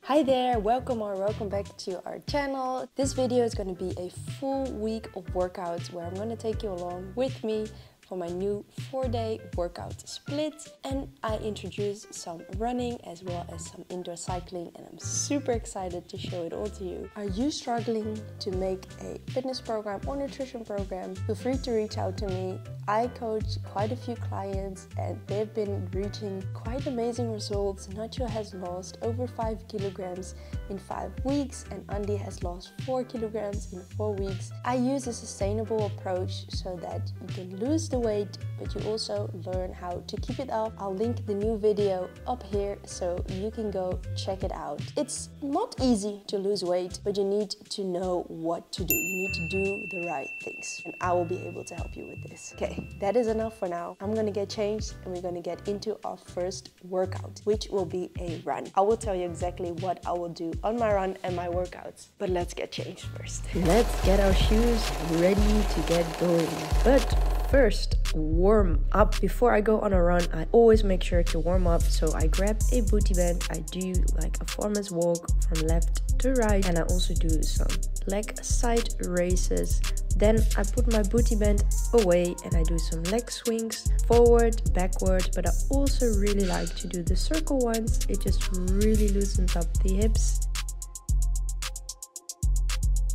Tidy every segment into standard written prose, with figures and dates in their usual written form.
Hi there, welcome back to our channel. This video is going to be a full week of workouts where I'm going to take you along with me for my new 4-day workout split, and I introduce some running as well as some indoor cycling, and I'm super excited to show it all to you. Are you struggling to make a fitness program or nutrition program? Feel free to reach out to me. I coach quite a few clients and they've been reaching quite amazing results. Nacho has lost over 5 kilograms in 5 weeks and Andy has lost 4 kilograms in 4 weeks. I use a sustainable approach so that you can lose the weight, but you also learn how to keep it up. I'll link the new video up here so you can go check it out. It's not easy to lose weight, but you need to know what to do. You need to do the right things, and I will be able to help you with this. Okay, that is enough for now. I'm gonna get changed and we're gonna get into our first workout, which will be a run. I will tell you exactly what I will do on my run and my workouts, but let's get changed first. Let's get our shoes ready to get going. But first, warm up. Before I go on a run, I always make sure to warm up. So I grab a booty band. I do like a foreman's walk from left to right, and I also do some leg side races. Then I put my booty band away and I do some leg swings forward, backward, but I also really like to do the circle ones. It just really loosens up the hips.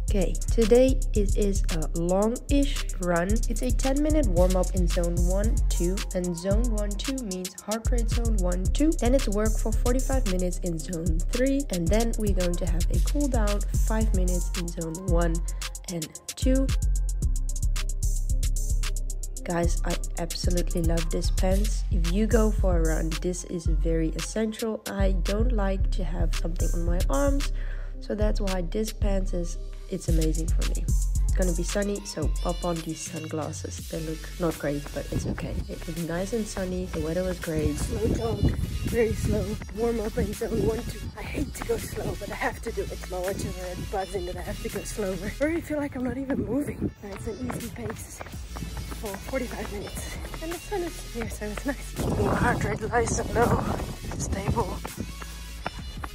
Okay, today it is a long-ish run. It's a 10-minute warm-up in zone 1, 2, and zone 1, 2 means heart rate zone 1, 2. Then it's work for 45 minutes in zone 3, and then we're going to have a cool down 5 minutes in zone 1 and 2. Guys, I absolutely love this pants. If you go for a run, this is very essential. I don't like to have something on my arms, so that's why this pants it's amazing for me. It's gonna be sunny, so pop on these sunglasses. They look not great, but it's okay. It was nice and sunny, the weather was great. Slow jog, very slow. Warm up in zone 1, 2. I hate to go slow, but I have to do it. My watch is already buzzing that I have to go slower. I already feel like I'm not even moving. It's an easy pace for 45 minutes. And the sun is here, so it's nice. Keeping my heart rate nice and low, stable.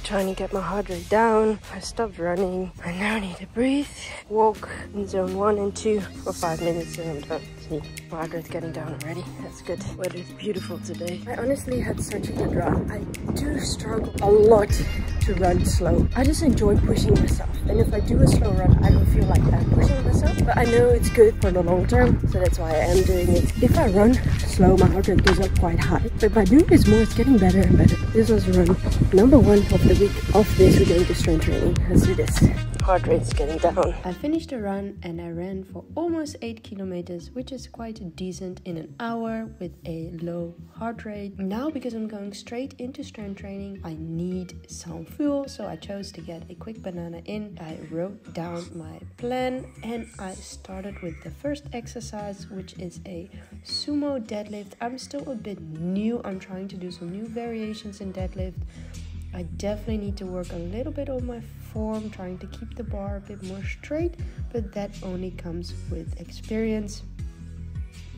Trying to get my heart rate down. I stopped running. I now need to breathe. Walk in zone 1 and 2 for 5 minutes and I'm done. See, my heart rate's getting down already. That's good. Weather is beautiful today. I honestly had such a good run. I do struggle a lot to run slow. I just enjoy pushing myself. And if I do a slow run, I don't feel like I'm pushing myself. But I know it's good for the long term, so that's why I am doing it. If I run slow, my heart rate goes up quite high. But by doing this more, it's getting better and better. This was run number 1 of the week. Of this, we're going to strength training. Let's do this. Heart rate's getting down. I finished the run and I ran for almost 8 kilometers, which is quite decent in an hour with a low heart rate. Now, because I'm going straight into strength training, I need some fuel, so I chose to get a quick banana in. I wrote down my plan and I started with the first exercise, which is a sumo deadlift. I'm still a bit new. I'm trying to do some new variations in deadlift. I definitely need to work a little bit on my form, trying to keep the bar a bit more straight, but that only comes with experience.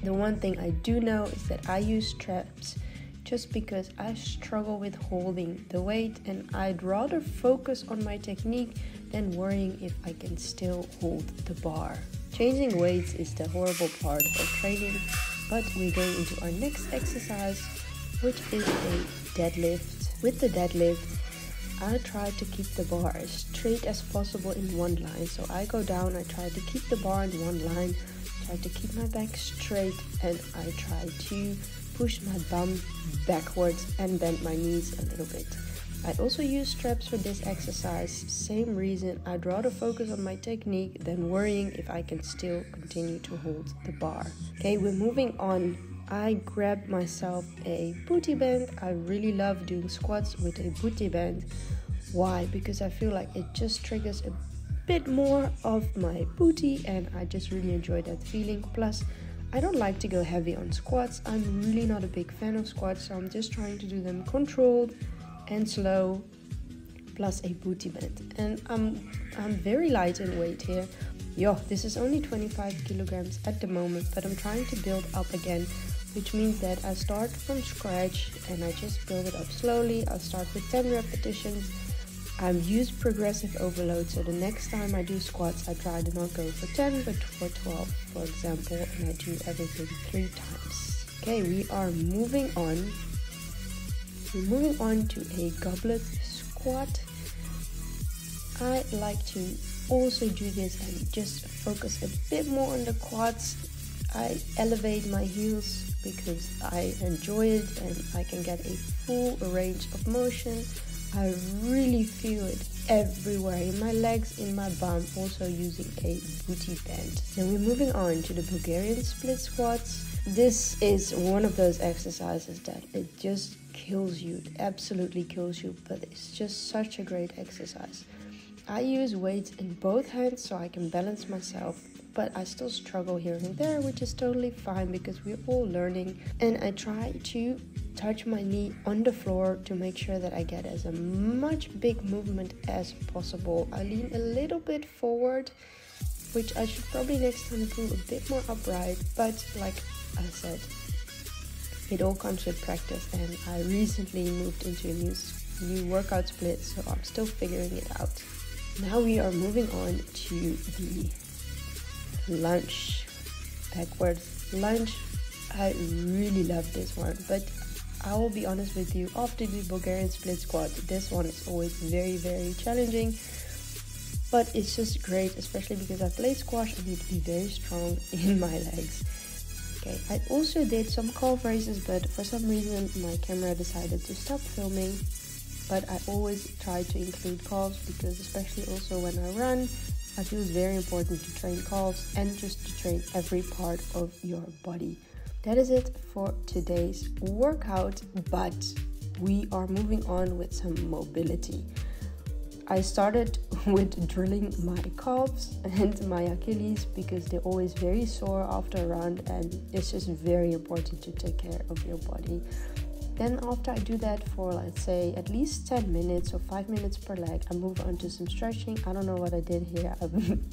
The one thing I do know is that I use straps just because I struggle with holding the weight, and I'd rather focus on my technique than worrying if I can still hold the bar. Changing weights is the horrible part of training, but we're going into our next exercise, which is a deadlift. With the deadlift, I try to keep the bar as straight as possible in one line. So I go down, I try to keep the bar in one line, try to keep my back straight, and I try to push my bum backwards and bend my knees a little bit. I also use straps for this exercise. Same reason, I'd rather focus on my technique than worrying if I can still continue to hold the bar. Okay, we're moving on. I grabbed myself a booty band. I really love doing squats with a booty band. Why? Because I feel like it just triggers a bit more of my booty and I just really enjoy that feeling. Plus, I don't like to go heavy on squats. I'm really not a big fan of squats, so I'm just trying to do them controlled and slow, plus a booty band. And I'm very light in weight here. This is only 25 kilograms at the moment, but I'm trying to build up again, which means that I start from scratch and I just build it up slowly. I'll start with 10 repetitions. I've used progressive overload, so the next time I do squats, I try to not go for 10 but for 12, for example, and I do everything 3 times. Okay, we are moving on. We're moving on to a goblet squat. I like to also do this and just focus a bit more on the quads. I elevate my heels because I enjoy it and I can get a full range of motion. I really feel it everywhere, in my legs, in my bum, also using a booty band. Then we're moving on to the Bulgarian split squats. This is one of those exercises that it just kills you, it absolutely kills you, but it's just such a great exercise. I use weights in both hands so I can balance myself, but I still struggle here and there, which is totally fine because we're all learning. And I try to touch my knee on the floor to make sure that I get as much big movement as possible. I lean a little bit forward, which I should probably next time do a bit more upright, but like I said, it all comes with practice, and I recently moved into a new workout split, so I'm still figuring it out. Now we are moving on to the lunge, backwards lunge. I really love this one, but I will be honest with you, after the Bulgarian split squat, this one is always very, very challenging, but it's just great, especially because I play squash. I need to be very strong in my legs. Okay, I also did some calf raises, but for some reason my camera decided to stop filming. But I always try to include calves because, especially also when I run, I feel it's very important to train calves and just to train every part of your body. That is it for today's workout, but we are moving on with some mobility. I started with drilling my calves and my Achilles because they're always very sore after a run, and it's just very important to take care of your body. Then after I do that for, let's say, at least 10 minutes or 5 minutes per leg, I move on to some stretching. I don't know what I did here. I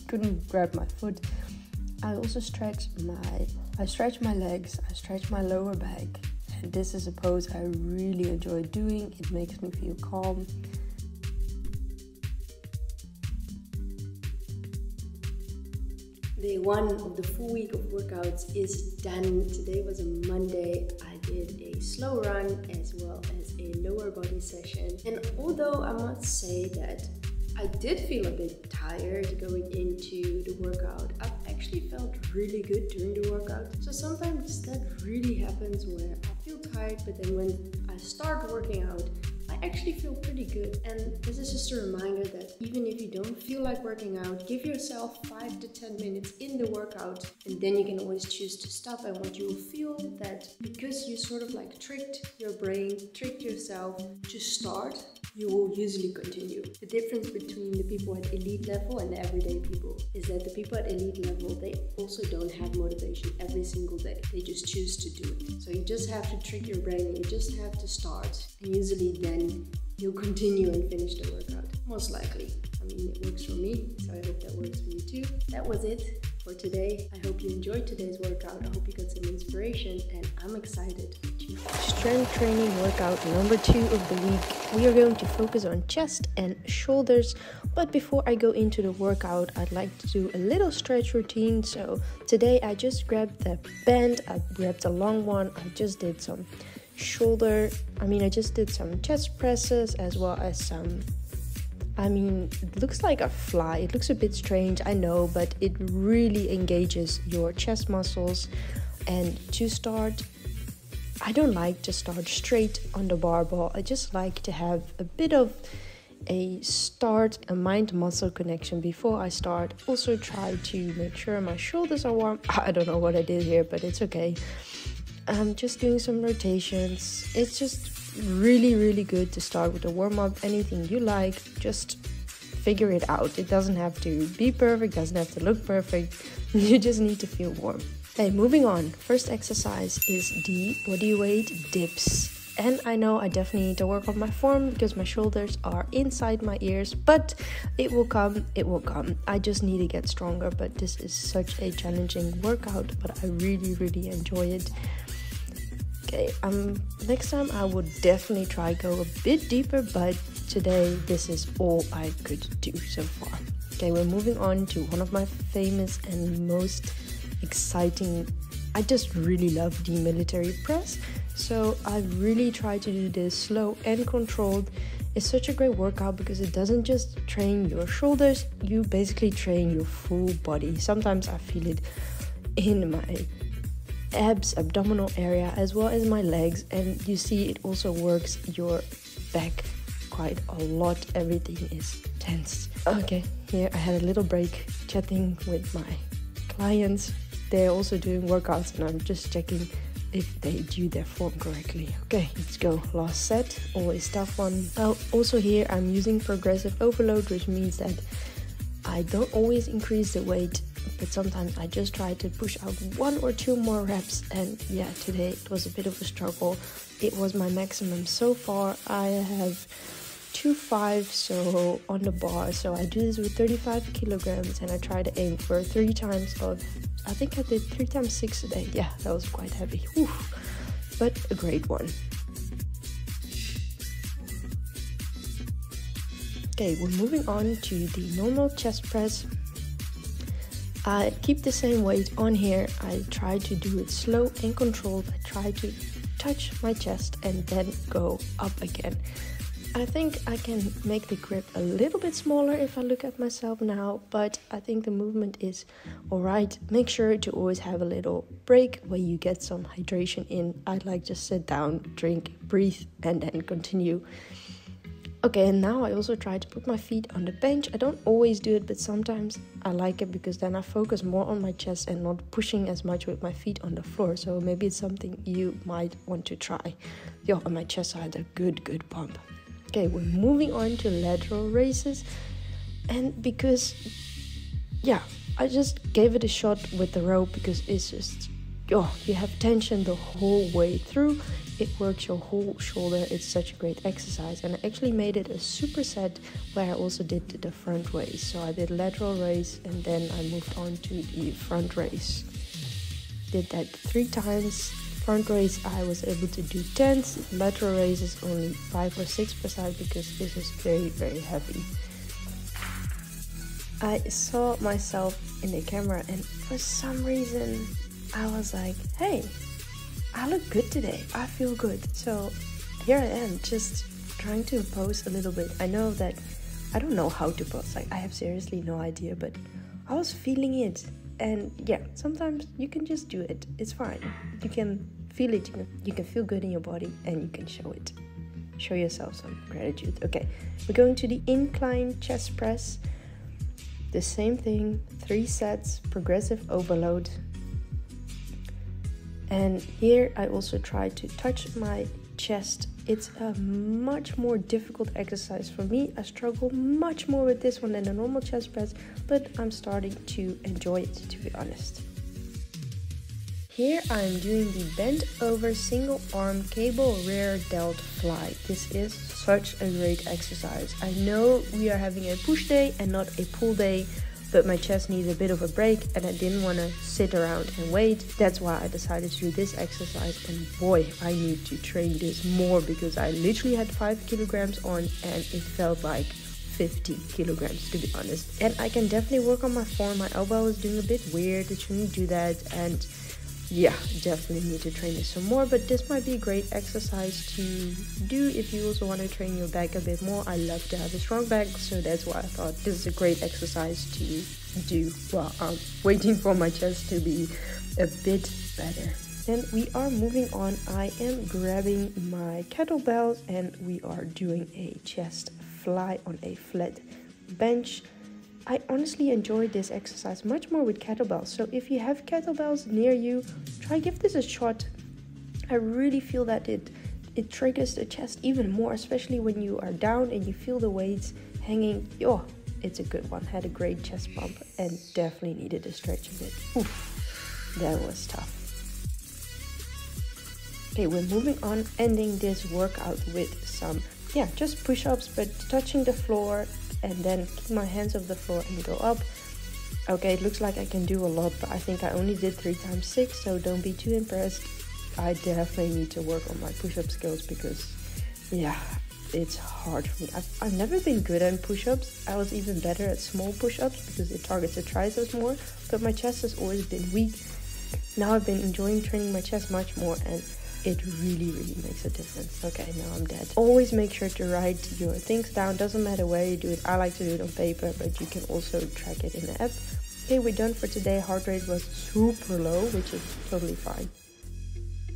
couldn't grab my foot. I also stretch my legs, I stretch my lower back. And this is a pose I really enjoy doing. It makes me feel calm. Day 1 of the full week of workouts is done. Today was a Monday. I did a slow run as well as a lower body session. And although I must say that I did feel a bit tired going into the workout, I actually felt really good during the workout. So sometimes that really happens where I feel tired, but then when I start working out, I actually feel pretty good. And this is just a reminder that even if you don't feel like working out, give yourself 5 to 10 minutes in the workout, and then you can always choose to stop. And what you will feel that because you sort of like tricked your brain, tricked yourself to start, you will usually continue. The difference between the people at elite level and the everyday people is that the people at elite level, they also don't have motivation every single day. They just choose to do it. So you just have to trick your brain, and you just have to start, and usually then you'll continue and finish the workout. Most likely. I mean, it works for me, so I hope that works for you too. That was it for today. I hope you enjoyed today's workout. I hope you got some inspiration, and I'm excited to strength training workout number 2 of the week. We are going to focus on chest and shoulders, but before I go into the workout, I'd like to do a little stretch routine. So today I just grabbed the band, I grabbed a long one, I just did some I just did some chest presses as well as some, it looks like a fly. It looks a bit strange, I know, but it really engages your chest muscles. And to start, I don't like to start straight on the barbell. I just like to have a bit of a mind-muscle connection before I start. Also try to make sure my shoulders are warm. I don't know what I did here, but it's okay. I'm just doing some rotations. It's just really, really good to start with a warm-up. Anything you like, just figure it out. It doesn't have to be perfect, doesn't have to look perfect. You just need to feel warm. Okay, moving on. First exercise is the bodyweight dips. And I know I definitely need to work on my form because my shoulders are inside my ears, but it will come, it will come. I just need to get stronger, but this is such a challenging workout, but I really, really enjoy it. Okay, next time I would definitely try go a bit deeper, but today this is all I could do so far. Okay, we're moving on to one of my famous and most exciting, I just really love the military press. So I really try to do this slow and controlled. It's such a great workout because it doesn't just train your shoulders, you basically train your full body. Sometimes I feel it in my abs, abdominal area, as well as my legs, and you see it also works your back quite a lot. Everything is tense. Okay, here I had a little break chatting with my clients. They're also doing workouts and I'm just checking if they do their form correctly. Okay, let's go. Last set, always tough one. Also here I'm using progressive overload, which means that I don't always increase the weight, but sometimes I just try to push out 1 or 2 more reps. And yeah, today it was a bit of a struggle. It was my maximum so far. I have 2.5 so on the bar, so I do this with 35 kilograms and I try to aim for 3 times of, I think I did 3 times 6 a day. Yeah, that was quite heavy. Whew. But a great one. Okay, we're moving on to the normal chest press. I keep the same weight on here. I try to do it slow and controlled. I try to touch my chest and then go up again. I think I can make the grip a little bit smaller if I look at myself now, but I think the movement is alright. Make sure to always have a little break where you get some hydration in. I like just sit down, drink, breathe, and then continue. Okay, and now I also try to put my feet on the bench. I don't always do it, but sometimes I like it because then I focus more on my chest and not pushing as much with my feet on the floor. So maybe it's something you might want to try. Yo, on my chest I had a good pump. Okay, we're moving on to lateral raises. And because, yeah, I just gave it a shot with the rope because it's just, yo, you have tension the whole way through. It works your whole shoulder. It's such a great exercise. And I actually made it a superset where I also did the front raise. So I did lateral raise and then I moved on to the front raise. Did that 3 times. Front raise I was able to do 10s. Lateral raise is only 5 or 6% because this is very heavy. I saw myself in the camera and for some reason I was like, hey, I look good today. I feel good. So here I am just trying to pose a little bit. I know that I don't know how to pose. Like I have seriously no idea, but I was feeling it. And yeah, sometimes you can just do it. It's fine. You can feel it. You can feel good in your body and you can show it. Show yourself some gratitude. Okay, we're going to the incline chest press. The same thing, 3 sets, progressive overload. And here I also try to touch my chest. It's a much more difficult exercise for me. I struggle much more with this one than a normal chest press, but I'm starting to enjoy it, to be honest. Here I'm doing the bent over single arm cable rear delt fly. This is such a great exercise. I know we are having a push day and not a pull day, but my chest needs a bit of a break and I didn't want to sit around and wait. That's why I decided to do this exercise, and boy, I need to train this more because I literally had 5 kilograms on and it felt like 50 kilograms, to be honest. And I can definitely work on my form. My elbow is doing a bit weird. It shouldn't do that, and yeah, definitely need to train this some more, but this might be a great exercise to do if you also want to train your back a bit more. I love to have a strong back, so that's why I thought this is a great exercise to do while I'm waiting for my chest to be a bit better. And we are moving on. I am grabbing my kettlebells and we are doing a chest fly on a flat bench. I honestly enjoy this exercise much more with kettlebells. So if you have kettlebells near you, try give this a shot. I really feel that it triggers the chest even more, especially when you are down and you feel the weights hanging. Oh, it's a good one. Had a great chest pump and definitely needed a stretch a bit. Oof, that was tough. Okay, we're moving on, ending this workout with some, just push-ups, but touching the floor and then keep my hands off the floor and go up. Okay, it looks like I can do a lot, but I think I only did 3 times 6, so don't be too impressed. I definitely need to work on my push-up skills because, yeah, it's hard for me. I've never been good at push-ups. I was even better at small push-ups because it targets the triceps more, but my chest has always been weak. Now I've been enjoying training my chest much more, and it really makes a difference. Okay, now I'm dead. Always make sure to write your things down. Doesn't matter where you do it. I like to do it on paper, but you can also track it in the app. Okay, we're done for today. Heart rate was super low, which is totally fine.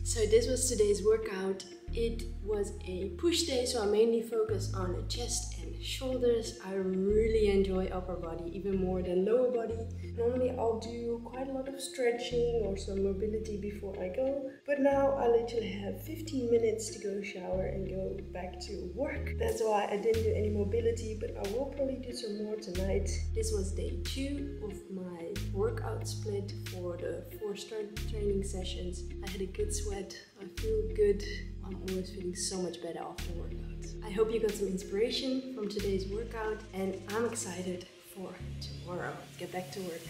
So this was today's workout. It was a push day, so I mainly focus on the chest and shoulders. I really enjoy upper body, even more than lower body. Normally I'll do quite a lot of stretching or some mobility before I go, but now I literally have 15 minutes to go shower and go back to work. That's why I didn't do any mobility, but I will probably do some more tonight. This was day 2 of my workout split for the 4 strength training sessions. I had a good sweat. I feel good. I'm always feeling so much better after workouts. I hope you got some inspiration from today's workout, and I'm excited for tomorrow. Get back to work.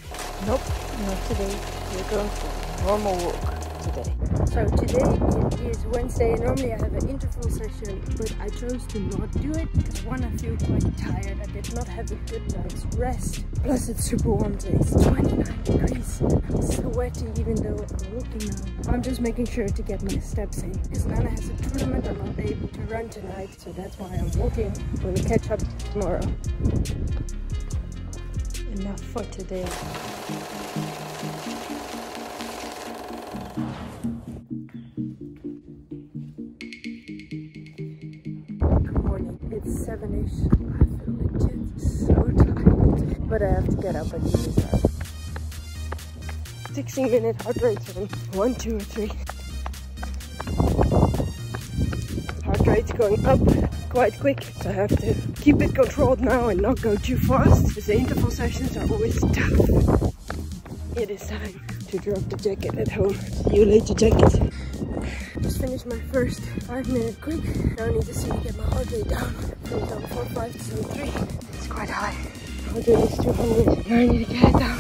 Nope, not today. We're going for a normal walk today. So today it is Wednesday, and normally I have an interval session, but I chose to not do it because one, I feel quite tired. I did not have a good night's rest. Plus it's super warm today. It's 29 degrees. I'm sweaty even though I'm walking now. I'm just making sure to get my steps in because Nana has a tournament. I'm not able to run tonight, so that's why I'm walking. We'll catch up tomorrow. Enough for today. Good morning. It's 7-ish. I feel legit so tired. But I have to get up and do this. 16-minute heart rate zone. 1, 2, or 3. Heart rate's going up quite quick, so I have to keep it controlled now and not go too fast because the interval sessions are always tough. It is time to drop the jacket at home. See you later, jacket. Just finished my first 5-minute quick. Now I need to see to get my heart rate down from zone 4, 5 to zone 3. It's quite high. Heart rate is 200. Now I need to get it down.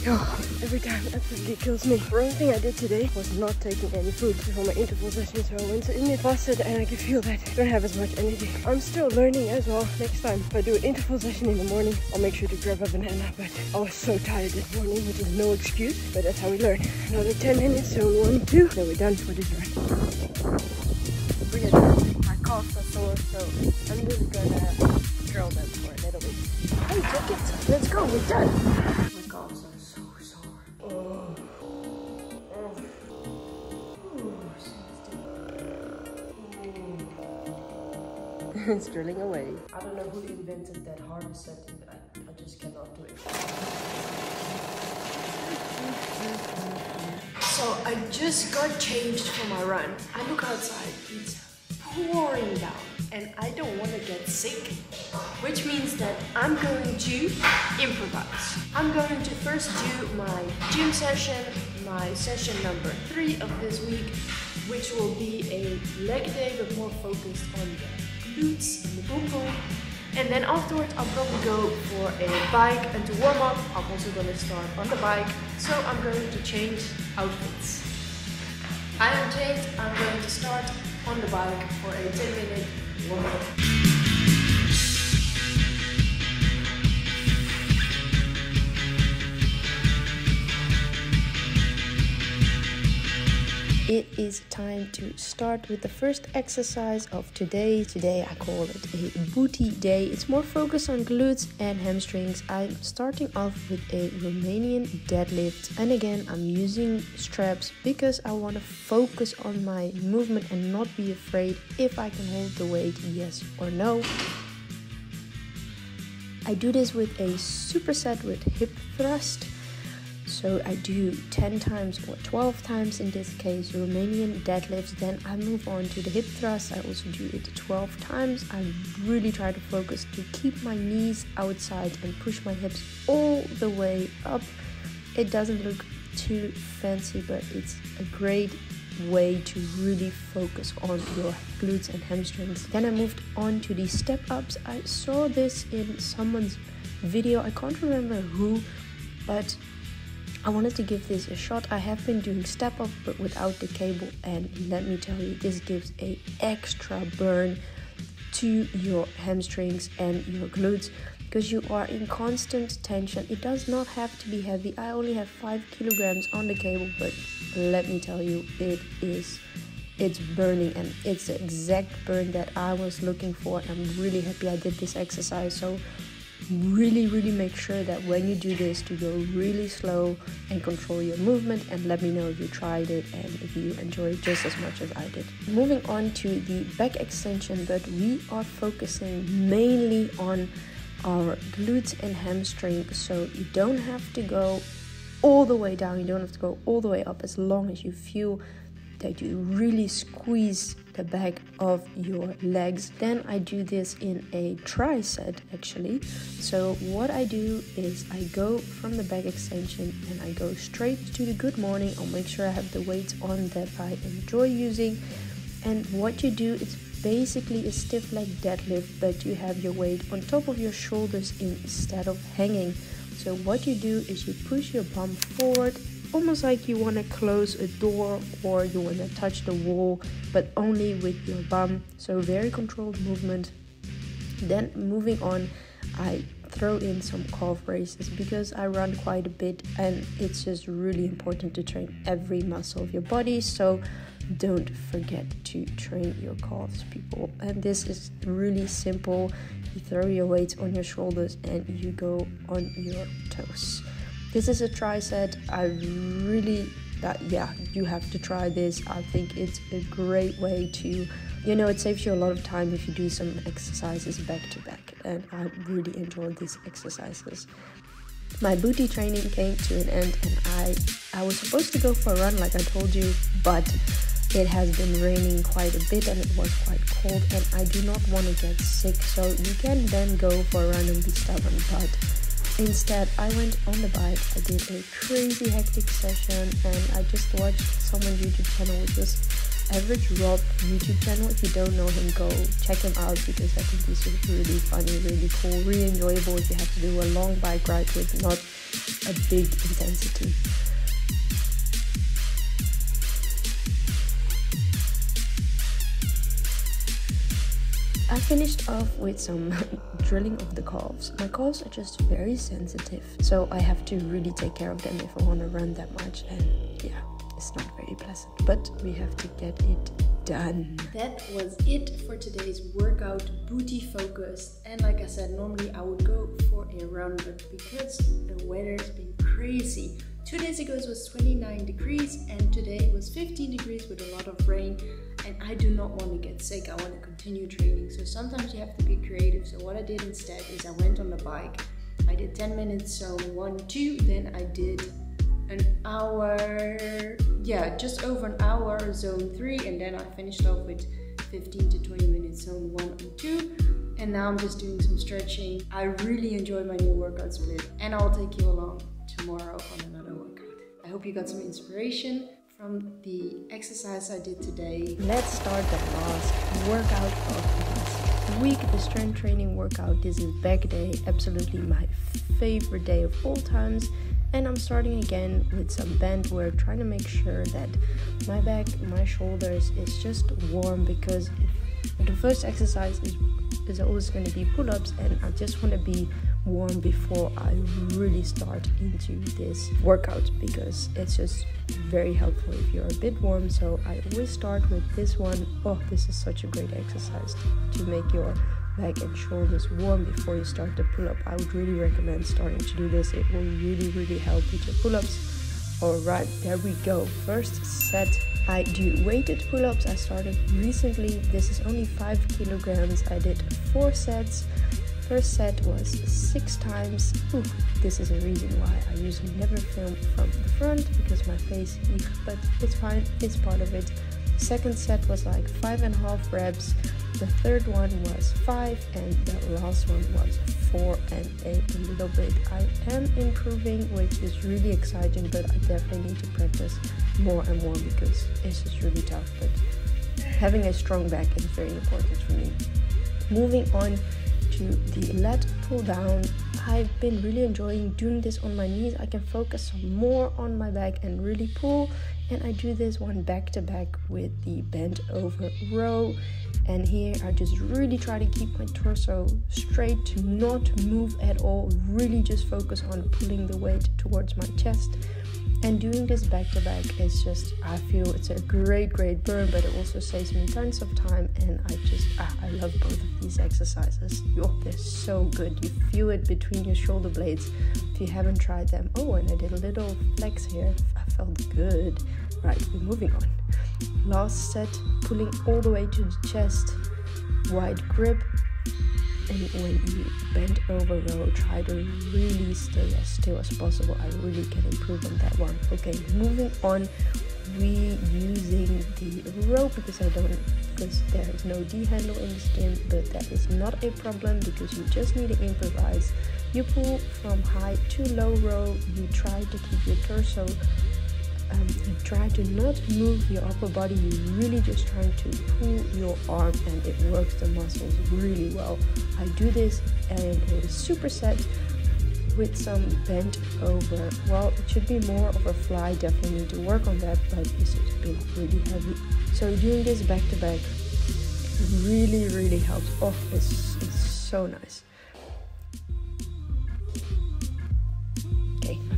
Oh, every time it absolutely kills me. The only thing I did today was not taking any food before my interval session, so I went in it fasted and I can feel that I don't have as much energy. I'm still learning as well. Next time if I do an interval session in the morning, I'll make sure to grab a banana, but I was so tired this morning, which is no excuse, but that's how we learn. Another 10 minutes, so 1, 2, then we're done for this run. Weird, my calves are sore, so I'm just gonna curl them for a little bit. Hey, jacket, let's go, we're done. My calves are so sore. Oh. It's drilling away. I don't know who invented that harness setting, but I just cannot do it. So I just got changed for my run. I look outside, it's pouring down, and I don't want to get sick, which means that I'm going to improvise. I'm going to first do my gym session, my session number 3 of this week, which will be a leg day but more focused on the glutes and the boom boom. And then afterwards I'll probably go for a bike, and to warm up I'm also going to start on the bike, so I'm going to change outfits. I am changed. I'm going to start on the bike for a 10-minute warm up. It is time to start with the first exercise of today. Today I call it a booty day. It's more focused on glutes and hamstrings. I'm starting off with a Romanian deadlift. And again, I'm using straps because I want to focus on my movement and not be afraid if I can hold the weight, yes or no. I do this with a superset with hip thrust. So I do 10 times or 12 times in this case Romanian deadlifts. Then I move on to the hip thrust. I also do it 12 times. I really try to focus to keep my knees outside and push my hips all the way up. It doesn't look too fancy, but it's a great way to really focus on your glutes and hamstrings. Then I moved on to the step ups. I saw this in someone's video. I can't remember who, but I wanted to give this a shot. I have been doing step up but without the cable, and let me tell you, this gives a extra burn to your hamstrings and your glutes because you are in constant tension. It does not have to be heavy. I only have 5 kilograms on the cable, but let me tell you, it's burning, and it's the exact burn that I was looking for. I'm really happy I did this exercise. So really make sure that when you do this, to go really slow and control your movement, and let me know if you tried it and if you enjoyed it just as much as I did. Moving on to the back extension, but we are focusing mainly on our glutes and hamstring, so you don't have to go all the way down, you don't have to go all the way up, as long as you feel that you really squeeze the back of your legs. Then I do this in a tricep actually. So what I do is I go from the back extension and I go straight to the good morning. I'll make sure I have the weights on that I enjoy using. And what you do is basically a stiff leg deadlift, but you have your weight on top of your shoulders instead of hanging. So what you do is you push your bum forward, almost like you want to close a door or you want to touch the wall, but only with your bum. So very controlled movement. Then moving on, I throw in some calf raises because I run quite a bit, and it's just really important to train every muscle of your body. So don't forget to train your calves, people. And this is really simple. You throw your weights on your shoulders and you go on your toes. This is a tricep. You have to try this. I think it's a great way to, it saves you a lot of time if you do some exercises back to back, and I really enjoyed these exercises. My booty training came to an end, and I was supposed to go for a run like I told you, but it has been raining quite a bit and it was quite cold, and I do not want to get sick. So you can then go for a run and be stubborn, but instead, I went on the bike. I did a crazy hectic session, and I just watched someone's YouTube channel, which was Average Rob YouTube channel. If you don't know him, go check him out because I think he's really funny, really cool, really enjoyable if you have to do a long bike ride with not a big intensity. I finished off with some drilling of the calves. My calves are just very sensitive, so I have to really take care of them if I want to run that much, and yeah, it's not very pleasant, but we have to get it done. That was it for today's workout, booty focused. And like I said, normally I would go for a run, but because the weather has been crazy, 2 days ago it was 29 degrees and today it was 15 degrees with a lot of rain, and I do not want to get sick. I want to continue training, so sometimes you have to be creative. So what I did instead is I went on the bike. I did 10 minutes zone 1, 2, then I did an hour, just over an hour zone 3, and then I finished off with 15 to 20 minutes zone 1 and 2, and now I'm just doing some stretching. I really enjoyed my new workout split, and I'll take you along tomorrow on another workout. I hope you got some inspiration from the exercise I did today. Let's start the last workout of this week, the strength training workout. This is back day, absolutely my favorite day of all times. And I'm starting again with some band work, trying to make sure that my back, my shoulders is just warm, because the first exercise is always going to be pull-ups, and I just want to be warm before I really start into this workout, because it's just very helpful if you're a bit warm. So I always start with this one. Oh, this is such a great exercise to make your back and shoulders warm before you start the pull-up. I would really recommend starting to do this. It will really help with your pull-ups. Alright, there we go. First set, I do weighted pull-ups. I started recently. This is only 5 kilograms. I did 4 sets. First set was 6 times. Ooh, this is a reason why I usually never film from the front, because my face, but it's fine, it's part of it. Second set was like 5.5 reps. The third one was 5, and the last one was 4 and a little bit. I am improving, which is really exciting, but I definitely need to practice more and more because it's just really tough. But having a strong back is very important for me. Moving on to to the lat pull down. I've been really enjoying doing this on my knees. I can focus more on my back and really pull. And I do this one back to back with the bent over row. And here I just really try to keep my torso straight, to not move at all. Really just focus on pulling the weight towards my chest. And doing this back to back is just, I feel it's a great burn, but it also saves me tons of time. And I love both of these exercises. They're so good. You feel it between your shoulder blades if you haven't tried them. Oh, and I did a little flex here. I felt good. Right, we're moving on. Last set, pulling all the way to the chest, wide grip. And when you bend over row, try to really stay as still as possible. I really can improve on that one. Okay, moving on. Reusing the rope because there is no D handle in this gym, but that is not a problem because you just need to improvise. You pull from high to low row. You try to keep your torso. You try to not move your upper body. You're really just trying to pull your arm, and it works the muscles really well. I do this in a superset with some bent over. Well, it should be more of a fly. Definitely need to work on that, but this has been really heavy. So doing this back to back really helps. Oh, it's so nice.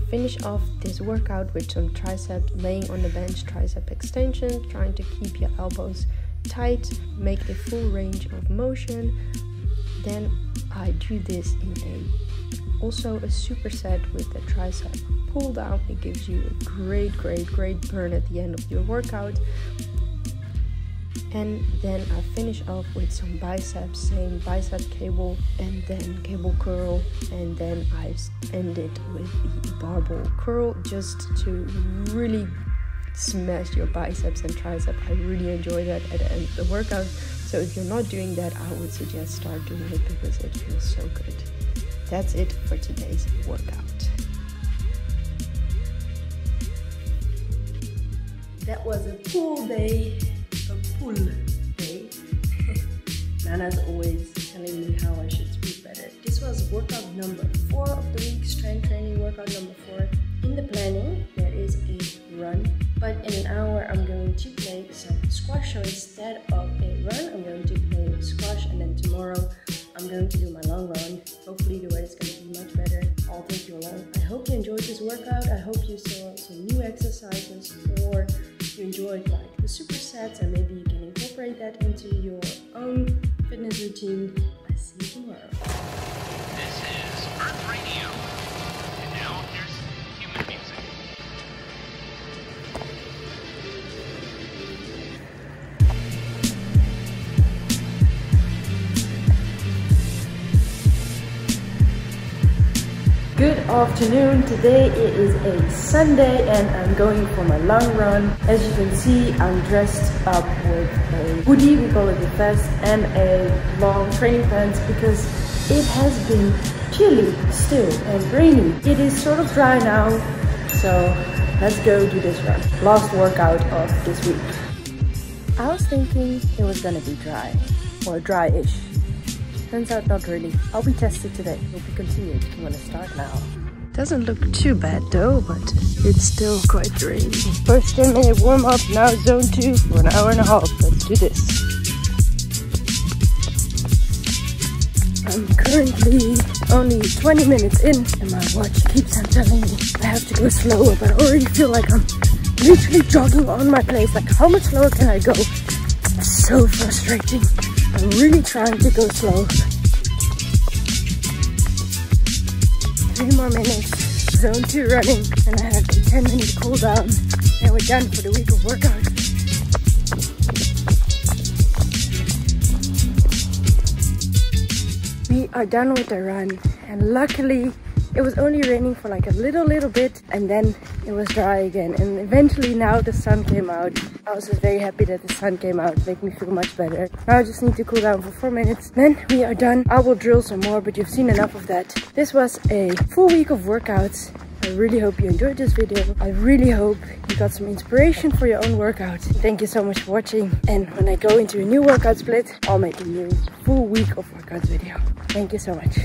Finish off this workout with some tricep, laying on the bench, tricep extension, trying to keep your elbows tight, make a full range of motion. Then I do this in also a superset with the tricep pull down. It gives you a great burn at the end of your workout. And then I finish off with some biceps, same bicep cable and then cable curl, and then I end it with the barbell curl just to really smash your biceps and tricep. I really enjoy that at the end of the workout. So if you're not doing that, I would suggest start doing it because it feels so good. That's it for today's workout. That was a pull day. Pull day. Nana's always telling me how I should speak better. This was workout number 4 of the week, strength training workout number 4. In the planning, there is a run, but in an hour I'm going to play some squash. So instead of a run, I'm going to play squash, and then tomorrow I'm going to do my long run. Hopefully the weather's going to be much better. I'll take you along. I hope you enjoyed this workout. I hope you saw some new exercises, or you enjoyed like the supersets, and maybe you can incorporate that into your own fitness routine. I'll see you tomorrow. This is Earth Radio, and now here's human music. Good afternoon. Today it is a Sunday and I'm going for my long run. As you can see, I'm dressed up with a hoodie, we call it a vest, and a long training pants because it has been chilly still and rainy. It is sort of dry now, so let's go do this run. Last workout of this week. I was thinking it was gonna be dry, or dry-ish. Turns out not really. I'll be tested today. Will be continued. I'm gonna start now. Doesn't look too bad though, but it's still quite rainy. First 10-minute warm up, now zone 2 for an hour and a half. Let's do this. I'm currently only 20 minutes in and my watch keeps on telling me I have to go slower, but I already feel like I'm literally jogging on my place. Like, how much slower can I go? It's so frustrating. I'm really trying to go slow. 3 more minutes, zone 2 running, and I have a 10-minute cool down, and we're done for the week of workout. We are done with the run, and luckily it was only raining for like a little bit, and then it was dry again, and eventually now the sun came out. I was just very happy that the sun came out. It made me feel much better. Now I just need to cool down for 4 minutes, then we are done. I will drill some more, but you've seen enough of that. This was a full week of workouts, I really hope you enjoyed this video. I really hope you got some inspiration for your own workout. Thank you so much for watching. And when I go into a new workout split, I'll make a new full week of workouts video. Thank you so much.